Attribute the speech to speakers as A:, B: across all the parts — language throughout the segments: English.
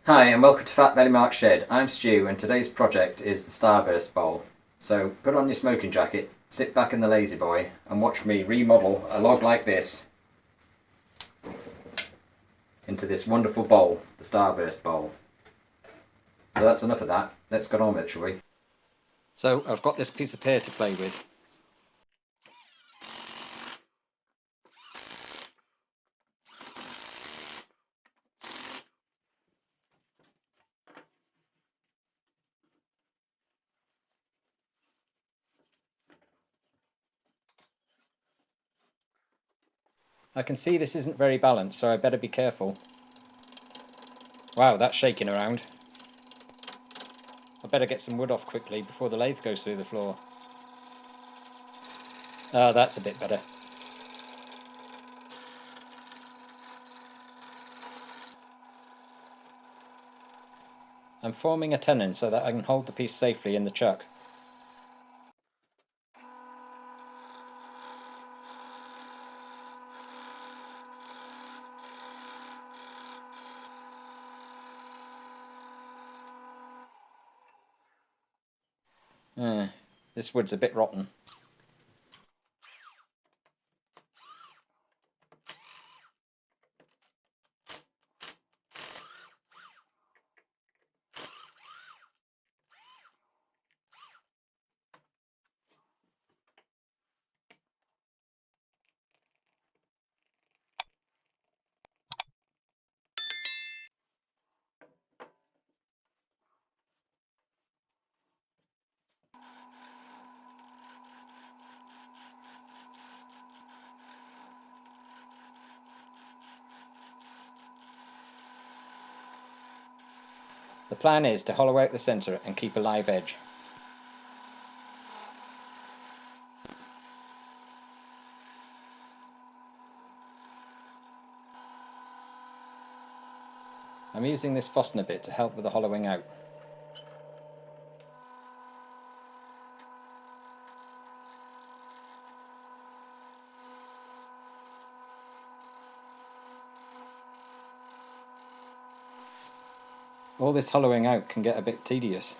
A: Hi and welcome to Fatbellymarks Shed. I'm Stu and today's project is the Starburst bowl. So put on your smoking jacket, sit back in the lazy boy and watch me remodel a log like this into this wonderful bowl, the Starburst bowl. So that's enough of that. Let's get on with it, shall we? So I've got this piece of pear to play with. I can see this isn't very balanced, so I better be careful. Wow, that's shaking around. I better get some wood off quickly before the lathe goes through the floor. Ah, that's a bit better. I'm forming a tenon so that I can hold the piece safely in the chuck. This wood's a bit rotten. The plan is to hollow out the centre and keep a live edge. I'm using this Forstner bit to help with the hollowing out. All this hollowing out can get a bit tedious.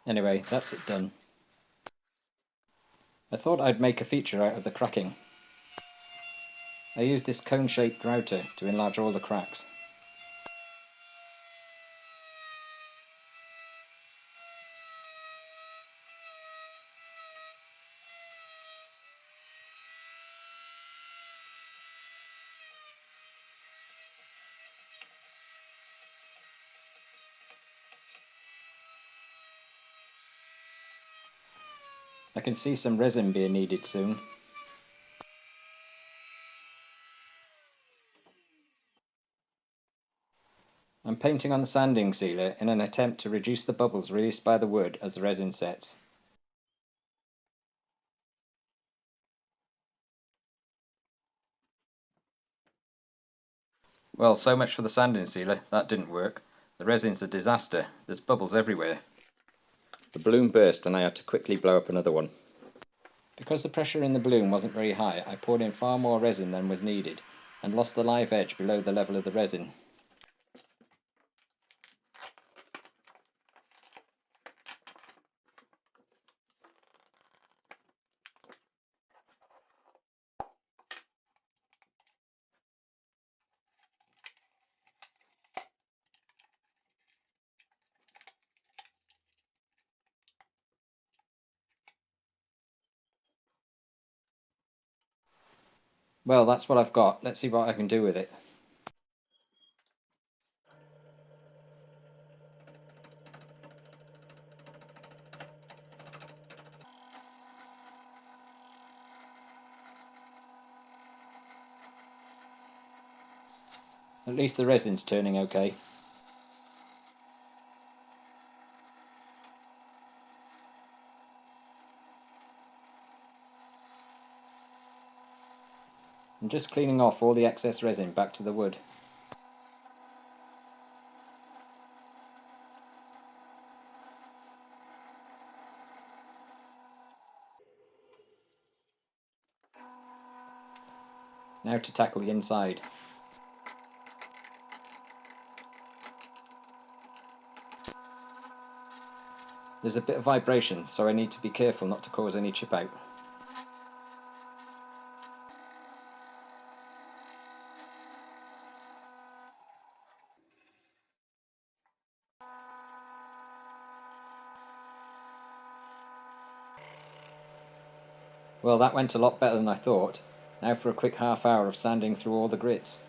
A: Anyway, that's it done. I thought I'd make a feature out of the cracking. I used this cone-shaped router to enlarge all the cracks. I can see some resin being needed soon. I'm painting on the sanding sealer in an attempt to reduce the bubbles released by the wood as the resin sets. Well, so much for the sanding sealer. That didn't work. The resin's a disaster. There's bubbles everywhere. The balloon burst and I had to quickly blow up another one. Because the pressure in the balloon wasn't very high, I poured in far more resin than was needed and lost the live edge below the level of the resin. Well, that's what I've got. Let's see what I can do with it. At least the resin's turning okay. I'm just cleaning off all the excess resin back to the wood. Now to tackle the inside. There's a bit of vibration, so I need to be careful not to cause any chip out. Well, that went a lot better than I thought. Now for a quick half hour of sanding through all the grits.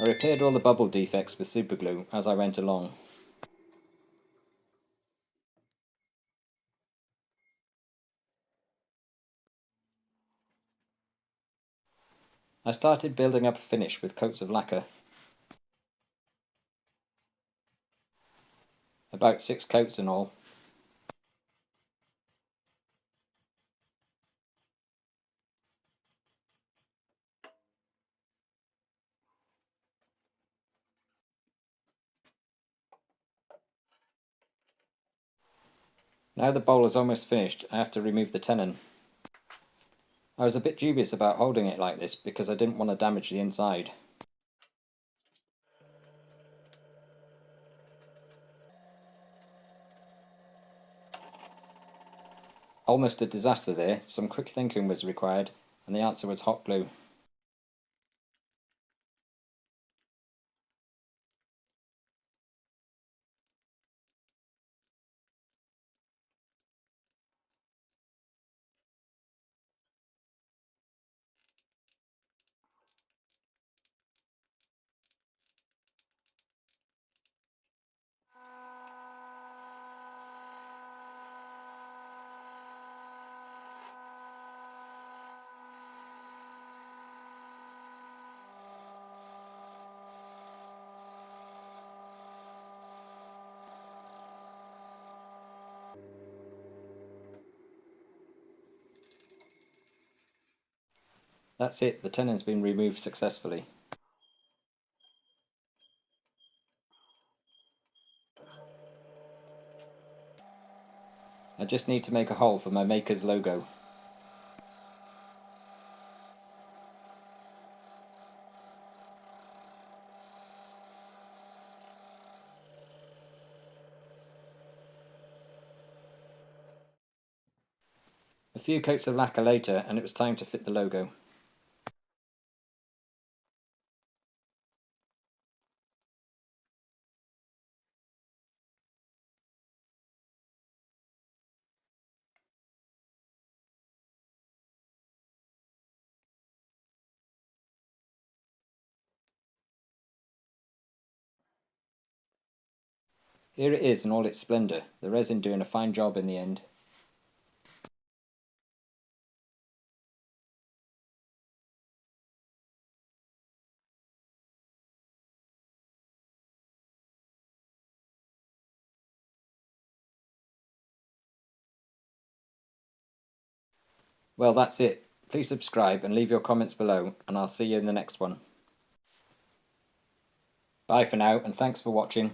A: I repaired all the bubble defects with superglue as I went along. I started building up a finish with coats of lacquer. About 6 coats in all. Now the bowl is almost finished, I have to remove the tenon. I was a bit dubious about holding it like this because I didn't want to damage the inside. Almost a disaster there. Some quick thinking was required, and the answer was hot glue. That's it, the tenon's been removed successfully. I just need to make a hole for my maker's logo. A few coats of lacquer later and it was time to fit the logo. Here it is in all its splendour, the resin doing a fine job in the end. Well, that's it. Please subscribe and leave your comments below, and I'll see you in the next one. Bye for now, and thanks for watching.